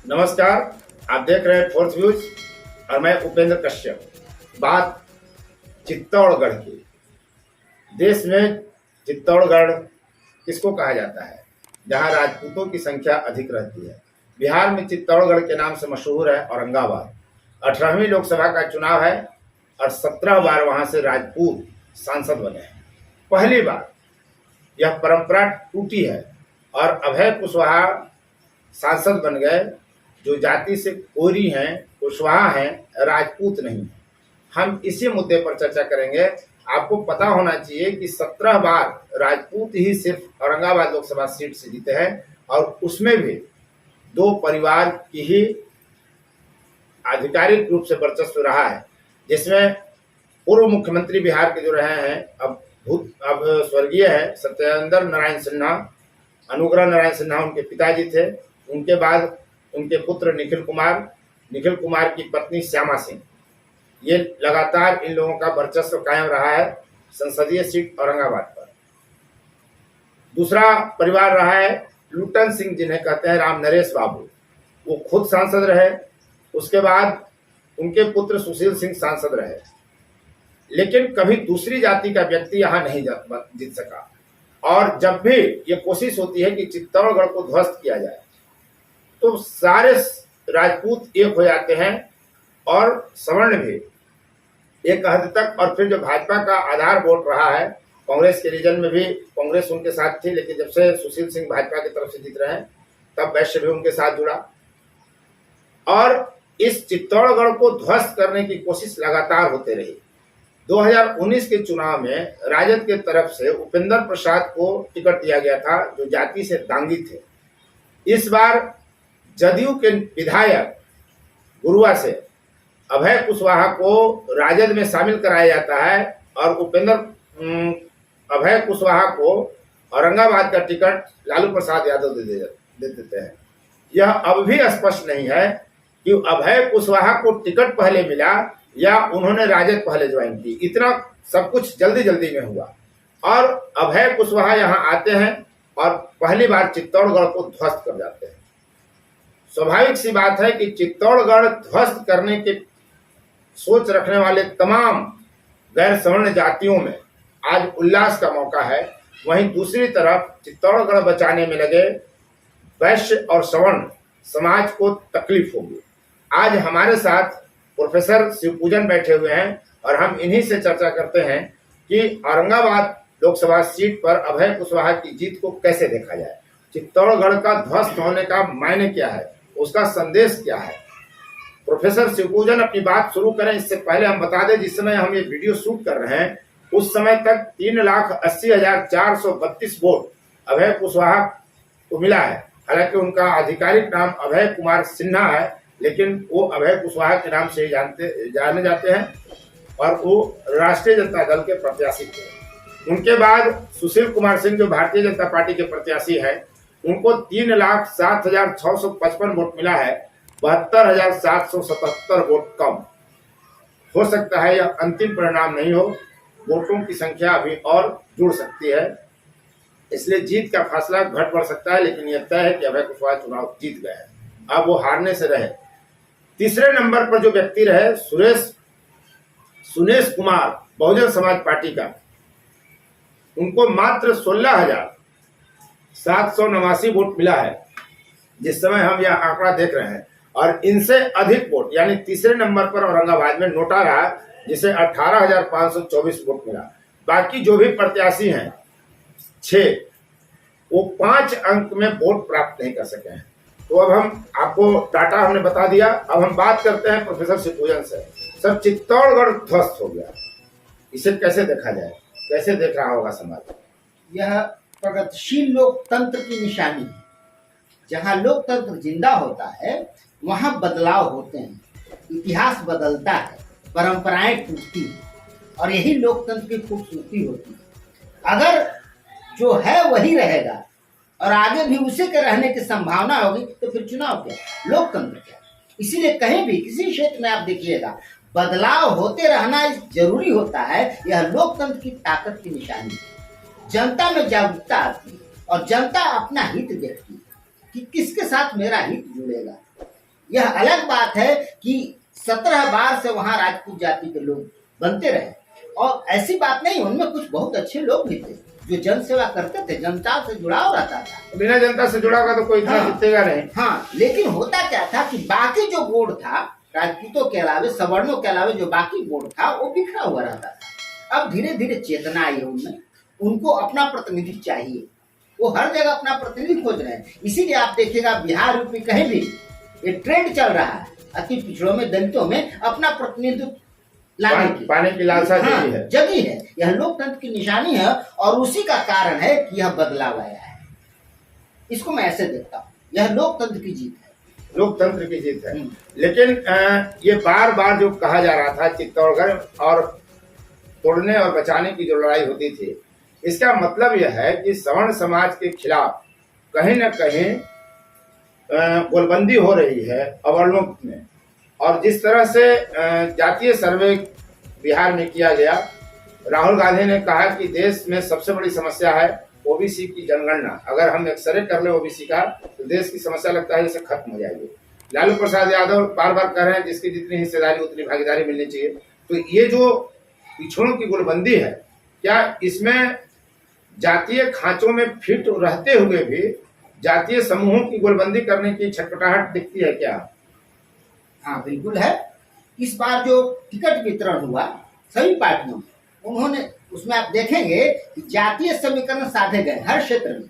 नमस्कार। आप देख रहे हैं फोर्थ व्यूज और मैं उपेंद्र कश्यप। बात चित्तौड़गढ़ की। देश में चित्तौड़गढ़ किसको कहा जाता है, जहां राजपूतों की संख्या अधिक रहती है। बिहार में चित्तौड़गढ़ के नाम से मशहूर है औरंगाबाद। 18वीं लोकसभा का चुनाव है और 17 बार वहां से राजपूत सांसद बने हैं। पहली बार यह परंपरा टूटी है और अभय कुशवाहा सांसद बन गए, जो जाति से कोरी हैं, कुशवाहा हैं, राजपूत नहीं हैं। हम इसी मुद्दे पर चर्चा करेंगे। आपको पता होना चाहिए कि 17 बार राजपूत ही सिर्फ औरंगाबाद लोकसभा सीट से जीते हैं और उसमें भी 2 परिवार की ही आधिकारिक रूप से वर्चस्व रहा है, जिसमें पूर्व मुख्यमंत्री बिहार के जो रहे हैं, अब स्वर्गीय है सत्येंद्र नारायण सिन्हा, अनुग्रह नारायण सिन्हा उनके पिताजी थे। उनके बाद उनके पुत्र निखिल कुमार की पत्नी श्यामा सिंह। ये लगातार इन लोगों का वर्चस्व कायम रहा है संसदीय सीट औरंगाबाद पर। दूसरा परिवार रहा है लूटन सिंह, जिन्हें कहते हैं राम नरेश बाबू। वो खुद सांसद रहे, उसके बाद उनके पुत्र सुशील सिंह सांसद रहे, लेकिन कभी दूसरी जाति का व्यक्ति यहाँ नहीं जीत सका। और जब भी ये कोशिश होती है कि चित्तौड़गढ़ को ध्वस्त किया जाए तो सारे राजपूत एक हो जाते हैं और सवर्ण भी एक हद तक। और फिर जो भाजपा का आधार वोट रहा है, कांग्रेस के रीजन में भी कांग्रेस उनके साथ थी, लेकिन जब से सुशील सिंह भाजपा की तरफ से जीत रहे हैं तब वैश्य भी उनके साथ जुड़ा। और इस चित्तौड़गढ़ को ध्वस्त करने की कोशिश लगातार होते रही। 2019 के चुनाव में राजद के तरफ से उपेंद्र प्रसाद को टिकट दिया गया था, जो जाति से दांगी थे। इस बार जदयू के विधायक गुरुआ से अभय कुशवाहा को राजद में शामिल कराया जाता है और अभय कुशवाहा को औरंगाबाद का टिकट लालू प्रसाद यादव दे देते हैं। यह अब भी स्पष्ट नहीं है कि अभय कुशवाहा को टिकट पहले मिला या उन्होंने राजद पहले ज्वाइन की। इतना सब कुछ जल्दी जल्दी में हुआ और अभय कुशवाहा यहाँ आते हैं और पहली बार चित्तौड़गढ़ को ध्वस्त कर जाते हैं। स्वाभाविक सी बात है कि चित्तौड़गढ़ ध्वस्त करने की सोच रखने वाले तमाम गैर सवर्ण जातियों में आज उल्लास का मौका है। वहीं दूसरी तरफ चित्तौड़गढ़ बचाने में लगे वैश्य और सवर्ण समाज को तकलीफ होगी। आज हमारे साथ प्रोफेसर शिवपूजन बैठे हुए हैं और हम इन्हीं से चर्चा करते हैं कि औरंगाबाद लोकसभा सीट पर अभय कुशवाहा की जीत को कैसे देखा जाए। चित्तौड़गढ़ का ध्वस्त होने का मायने क्या है, उसका संदेश क्या है। प्रोफेसर शिवपूजन अपनी बात शुरू करें इससे पहले हम बता दें, जिस समय हम ये वीडियो शूट कर रहे हैं उस समय तक 3,80,432 वोट अभय कुशवाहा को मिला है। हालांकि उनका आधिकारिक नाम अभय कुमार सिन्हा है, लेकिन वो अभय कुशवाहा के नाम से जाने जाते हैं और वो राष्ट्रीय जनता दल के प्रत्याशी थे। उनके बाद सुशील कुमार सिंह, जो भारतीय जनता पार्टी के प्रत्याशी हैं, उनको 3,07,655 वोट मिला है। 72,777 वोट कम। हो सकता है यह अंतिम परिणाम नहीं हो, वोटों की संख्या अभी और जुड़ सकती है, इसलिए जीत का फासला घट बढ़ सकता है। लेकिन यह तय है कि अभय कुशवाहा चुनाव जीत गए हैं, अब वो हारने से रहे। तीसरे नंबर पर जो व्यक्ति रहे सुनेश कुमार, बहुजन समाज पार्टी का, उनको मात्र 16,789 वोट मिला है जिस समय हम यह आंकड़ा देख रहे हैं। और इनसे अधिक वोट यानी तीसरे नंबर पर औरंगाबाद में नोटा रहा, जिसे 18,524 वोट मिला। बाकी जो भी प्रत्याशी हैं 6, वो 5 अंक में वोट प्राप्त नहीं कर सके हैं। तो अब हम आपको डाटा हमने बता दिया। अब हम बात करते हैं प्रोफेसर शिवपूजन से। सर, चित्तौड़गढ़ ध्वस्त हो गया, इसे कैसे देखा जाए, कैसे देख रहा होगा समाज? यह प्रगतिशील लोकतंत्र की निशानी है। जहाँ लोकतंत्र जिंदा होता है वहाँ बदलाव होते हैं, इतिहास बदलता है, परंपराएं टूटती हैं और यही लोकतंत्र की खूबसूरती होती है। अगर जो है वही रहेगा और आगे भी उसी के रहने की संभावना होगी तो फिर चुनाव क्या, लोकतंत्र क्या। इसीलिए कहीं भी किसी क्षेत्र में आप देखिएगा बदलाव होते रहना जरूरी होता है। यह लोकतंत्र की ताकत की निशानी है। जनता में जागरूकता आती है और जनता अपना हित देखती है कि किसके साथ मेरा हित जुड़ेगा। यह अलग बात है कि 17 बार से वहां राजपूत जाति के लोग बनते रहे, और ऐसी बात नहीं, उनमें कुछ बहुत अच्छे लोग भी थे जो जन सेवा करते थे, जनता से जुड़ाव रहता था। बिना जनता से जुड़ा होगा तो कोई इतना हाँ। जीतेगा नहीं। हाँ, लेकिन होता क्या था कि बाकी जो बोर्ड था, राजपूतों के अलावे, सवर्णों के अलावे जो बाकी बोर्ड था वो बिखरा हुआ रहता था। अब धीरे धीरे चेतना आई है उनमें, उनको अपना प्रतिनिधि चाहिए, वो हर जगह अपना प्रतिनिधि खोज रहे हैं। इसीलिए आप देखिएगा बिहार यूपी कहीं भी ये ट्रेंड चल रहा है, अति पिछड़ों में, दलितों में अपना प्रतिनिधित्व लाने की, पाने की लालसा हाँ, जगी है। जगी है। यह लोकतंत्र की निशानी है और उसी का कारण है कि यह बदलाव आया है। इसको मैं ऐसे देखता हूँ, यह लोकतंत्र की जीत है, लोकतंत्र की जीत है। लेकिन ये बार बार जो कहा जा रहा था चित्तौड़गढ़ और तोड़ने और बचाने की जो लड़ाई होती थी, इसका मतलब यह है कि सवर्ण समाज के खिलाफ कहीं न कहीं गोलबंदी हो रही है अवर्णों में। और जिस तरह से जातीय सर्वे बिहार में किया गया, राहुल गांधी ने कहा कि देश में सबसे बड़ी समस्या है ओबीसी की जनगणना। अगर हम एक्सरे कर ले ओबीसी का तो देश की समस्या लगता है जैसे खत्म हो जाएगी। लालू प्रसाद यादव बार बार कह रहे हैं जिसकी जितनी हिस्सेदारी उतनी भागीदारी मिलनी चाहिए। तो ये जो पिछड़ों की गोलबंदी है, क्या इसमें जातीय खांचों में फिट रहते हुए भी जातीय समूहों की गोलबंदी करने की छटपटाहट दिखती है क्या? हाँ बिल्कुल है। इस बार जो टिकट वितरण हुआ सभी पार्टियों में, उन्होंने उसमें आप देखेंगे कि जातीय समीकरण साधे गए हर क्षेत्र में,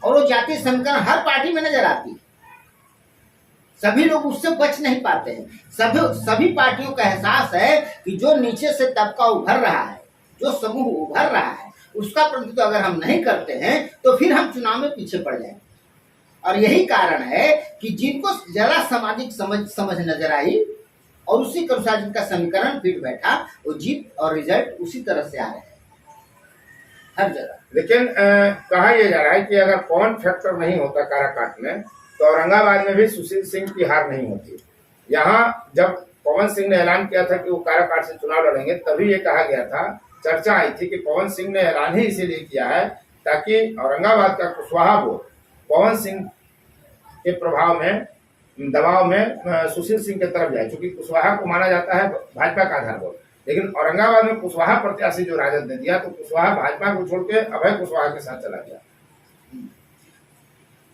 और वो जातीय समीकरण हर पार्टी में नजर आती है। सभी लोग उससे बच नहीं पाते हैं। सभी पार्टियों का एहसास है कि जो नीचे से तबका उभर रहा है, जो समूह उभर रहा है, उसका प्रतिनिधित्व अगर हम नहीं करते हैं तो फिर हम चुनाव में पीछे पड़ जाएंगे। और यही कारण है कि जिनको जरा सामाजिक समझ नजर आई और उसी के अनुसार जिनका समीकरण फिट बैठा, वो जीत और रिजल्ट उसी तरह से आ रहे हैं हर जगह। लेकिन कहा यह जा रहा है कि अगर पवन फैक्टर नहीं होता काराकाट में तो औरंगाबाद में भी सुशील सिंह की हार नहीं होती। यहाँ जब पवन सिंह ने ऐलान किया था कि वो काराकाट से चुनाव लड़ेंगे, तभी ये कहा गया था, चर्चा आई थी कि पवन सिंह ने ऐलान ही इसीलिए किया है ताकि औरंगाबाद का कुशवाहा वोट पवन सिंह के प्रभाव में, दबाव में सुशील सिंह की तरफ जाए, क्योंकि कुशवाहा को माना जाता है भाजपा का आधार वोट। लेकिन औरंगाबाद में कुशवाहा प्रत्याशी जो राजद ने दिया, तो कुशवाहा भाजपा को छोड़ के अभय कुशवाहा के साथ चला गया।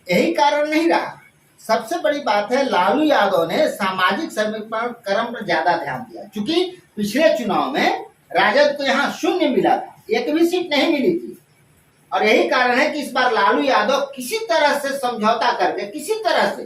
यही कारण नहीं रहा। सबसे बड़ी बात है, लालू यादव ने सामाजिक समीकरण पर ज्यादा ध्यान दिया, क्योंकि पिछले चुनाव में राजद को यहाँ 0 मिला था, एक भी सीट नहीं मिली थी। और यही कारण है कि इस बार लालू यादव किसी तरह से समझौता करके, किसी तरह से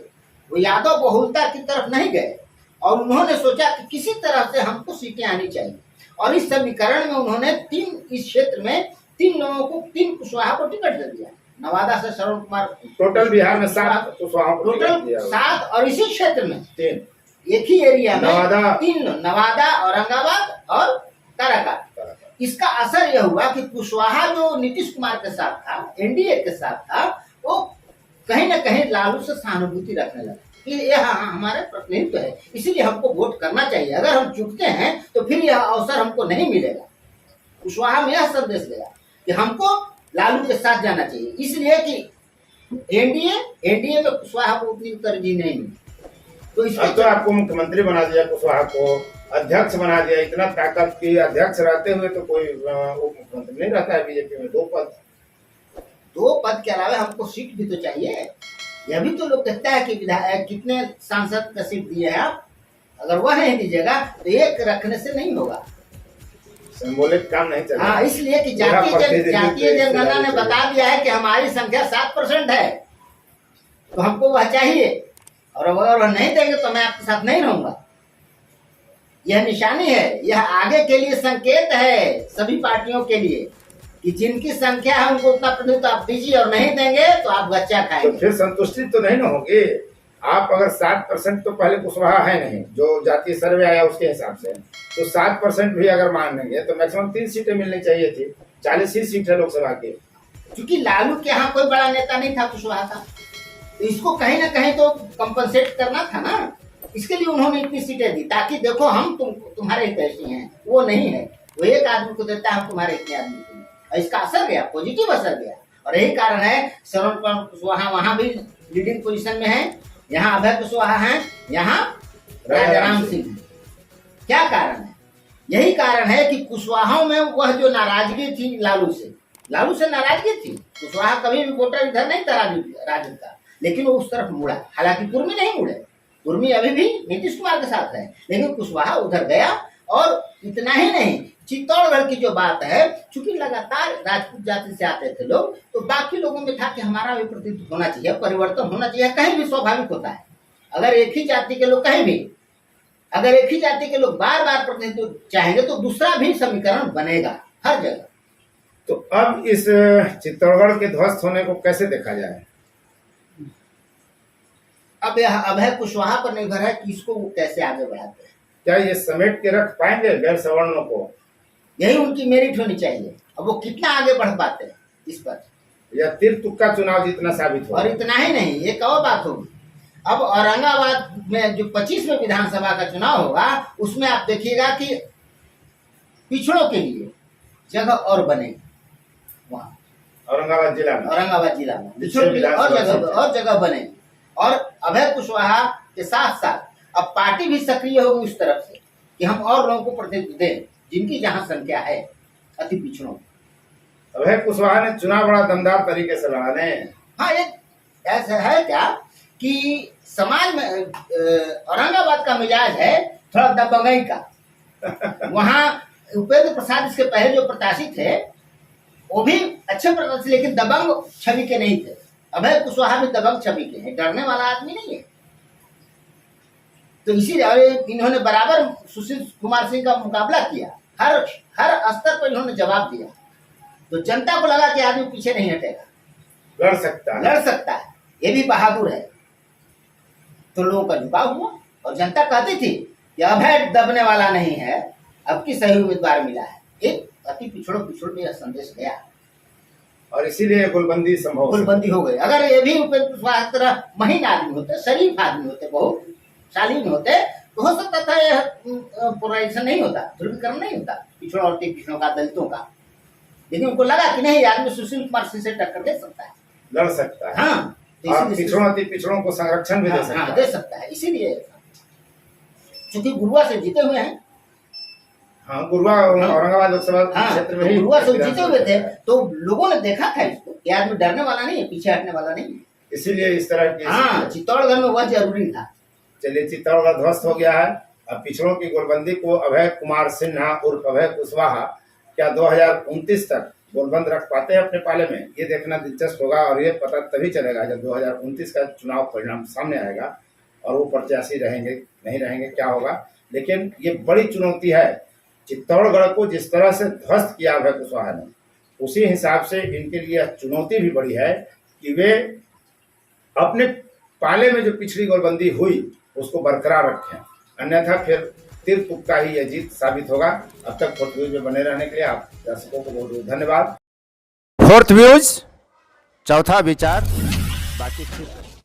वो यादव बहुलता की तरफ नहीं गए, और उन्होंने सोचा कि किसी तरह से हमको सीटें आनी चाहिए। और इस समीकरण में उन्होंने इस क्षेत्र में 3 लोगों को, 3 कुशवाहा को टिकट दे दिया। नवादा से श्रवण कुमार, टोटल बिहार में 7 कुशवाहा को टिकट टोटल दिया। 7, और इसी क्षेत्र में 3, एक ही एरिया में नवादा, 3, नवादा, औरंगाबाद और काराकाट। इसका असर यह हुआ कि कुशवाहा जो नीतीश कुमार के साथ था, एनडीए के साथ था, वो कहीं ना कहीं लालू से सहानुभूति रखने लगा कि यह हमारे प्रतिनिधित्व है, इसीलिए हमको वोट करना चाहिए। अगर हम चुकते हैं तो फिर यह अवसर हमको नहीं मिलेगा। कुशवाहा में यह संदेश गया कि हमको लालू के साथ जाना चाहिए, इसलिए कि एनडीए में कुशवाहा को उतनी तरजीह नहीं मिली। तो अब तो आपको मुख्यमंत्री बना दिया, कुशवाहा को अध्यक्ष बना दिया। इतना ताकत की अध्यक्ष रहते हुए तो कोई उप मुख्यमंत्री नहीं रहता है बीजेपी में। 2 पद के अलावा हमको सीट भी तो चाहिए। यह भी तो लोग कहता है कि विधायक कितने सांसद का सीट दिए हैं आप, अगर वह नहीं दीजिएगा तो एक रखने से नहीं होगा। सिंबॉलिक काम नहीं चला। हाँ, इसलिए कि जातीय जनगणना ने बता दिया है कि हमारी संख्या 7% है, तो हमको वह चाहिए, और अगर वह नहीं देंगे तो मैं आपके साथ नहीं रहूंगा। यह निशानी है, यह आगे के लिए संकेत है सभी पार्टियों के लिए कि जिनकी संख्या है उनको उतना प्रतिनिधित्व आप दीजिए, और नहीं देंगे तो आप बच्चा खाएंगे। तो फिर संतुष्टि तो नहीं ना होगी। आप अगर 7% तो पहले कुशवाहा है नहीं, जो जातीय सर्वे आया उसके हिसाब से, तो 7% भी अगर मान लेंगे तो मैक्सिमम 3 सीटें मिलनी चाहिए थी। 40 ही सीट है लोकसभा की। क्योंकि लालू के यहाँ कोई बड़ा नेता नहीं था कुशवाहा का, तो इसको कहीं ना कहीं तो कंपनसेट करना था ना। इसके लिए उन्होंने इतनी सीटें दी ताकि देखो हम तुम्हारे हितैषी हैं। वो नहीं है, वो एक आदमी को देता है, हम तुम्हारे इतने आदमी को। और इसका असर गया, पॉजिटिव असर गया। और यही कारण है श्रवण कुशवाहा वहां भी लीडिंग पोजीशन में है, यहाँ अभय कुशवाहा हैं, यहाँ राजा राम सिंह हैं। क्या कारण है? यही कारण है कि कुशवाहाओं में वह जो नाराजगी थी लालू से नाराजगी थी। कुशवाहा कभी भी वोटर इधर नहीं था राजद का, लेकिन वो उस तरफ मुड़ा। हालांकि कुर्मी नहीं मुड़े, कुर्मी अभी भी नीतीश कुमार के साथ है, लेकिन कुशवाहा उधर गया। और इतना ही नहीं, चित्तौड़गढ़ की जो बात है, चूंकि लगातार राजपूत जाति से आते थे लोग, तो बाकी लोगों में था कि हमारा भी प्रतिनिधित्व होना चाहिए, परिवर्तन होना चाहिए। कहीं भी स्वाभाविक होता है, अगर एक ही जाति के लोग बार बार प्रतिनिधित्व चाहेंगे तो दूसरा भी समीकरण बनेगा हर जगह। तो अब इस चित्तौड़गढ़ के ध्वस्त होने को कैसे देखा जाए? अब यह अभय कुशवाहा पर निर्भर है कि इसको वो कैसे आगे बढ़ाते हैं। क्या ये समेट के रख पाएंगे गैर सवर्णों को? यही उनकी मेरिट होनी चाहिए। अब वो कितना आगे बढ़ पाते हैं इस पर, या तिर तुक्का चुनाव जितना साबित हो। और इतना ही नहीं, एक और बात होगी। अब औरंगाबाद में जो 25वें विधानसभा का चुनाव होगा, उसमें आप देखिएगा कि पिछड़ों के लिए जगह और बनेगी। वहाँ औरंगाबाद जिला में पिछड़ों के लिए और जगह बनेगी। और अभय कुशवाहा के साथ साथ अब पार्टी भी सक्रिय होगी उस तरफ से कि हम और लोगों को प्रतिनिधित्व दें जिनकी जहां संख्या है अति पिछड़ों। अभय कुशवाहा ने चुनाव बड़ा दमदार तरीके से लड़ा ने। हाँ, एक ऐसा है क्या कि समाज में औरंगाबाद का मिजाज है थोड़ा दबंगई का। वहाँ उपेंद्र प्रसाद इसके पहले जो प्रत्याशी थे वो भी अच्छे प्रत्याशी, लेकिन दबंग छवि के नहीं थे। अभय कुशवाहा भी दबंग छवि के हैं, डरने वाला आदमी नहीं है। तो इसीलिए इन्होंने बराबर सुशील कुमार सिंह का मुकाबला किया, हर स्तर पर इन्होंने जवाब दिया। तो जनता को लगा कि आदमी पीछे नहीं हटेगा, लड़ सकता है, ये भी बहादुर है। तो लोगों का झुकाव हुआ और जनता कहती थी कि अभय दबने वाला नहीं है, अब की सही उम्मीदवार मिला है। एक अति पिछड़ों में यह संदेश गया और इसीलिए गुलबंदी हो गई। अगर ये भी उपेंद्र कुशवाहा की तरह महीन आदमी होते, शरीफ आदमी होते, बहुत शालीन होते, तो हो सकता था यह पोलराइजेशन नहीं होता, ध्रुवीकरण नहीं होता पिछड़ों और पिछड़ों का, दलितों का। लेकिन उनको लगा कि नहीं, आदमी सुशील कुमार सिंह से टक्कर दे सकता है, लड़ सकता है। हाँ, और पिछड़ों को संरक्षण भी दे सकता है। इसीलिए चूंकि गुरुआ से जीते हुए हैं, गुरुआ औरंगाबाद लोकसभा क्षेत्र में ही गुरुआ से जीते हुए थे, तो लोगों ने देखा था इसको कि आदमी डरने वाला नहीं है, पीछे हटने वाला नहीं है। इसीलिए इस तरह की चित्तौड़गढ़ में वह जरूरी था। चलिए, चित्तौड़गढ़ ध्वस्त हो गया है। अब पिछड़ों की गोलबंदी को अभय कुमार सिन्हा उर्फ अभय कुशवाहा क्या 2029 तक गोलबंद रख पाते हैं अपने पाले में? ये देखना दिलचस्प होगा और ये पता तभी चलेगा जब 2029 का चुनाव परिणाम सामने आएगा और वो प्रत्याशी रहेंगे नहीं रहेंगे, क्या होगा। लेकिन ये बड़ी चुनौती है। चित्तौड़गढ़ को जिस तरह से ध्वस्त किया अभय कुशवाहा ने, उसी हिसाब से इनके लिए चुनौती भी बड़ी है कि वे अपने पाले में जो पिछड़ी गोलबंदी हुई उसको बरकरार रखें, अन्यथा फिर तिर तुक्का ही यह जीत साबित होगा। अब तक फोर्थ व्यूज में बने रहने के लिए आप दर्शकों को बहुत बहुत धन्यवाद। फोर्थ व्यूज, चौथा विचार, बाकी ठीक।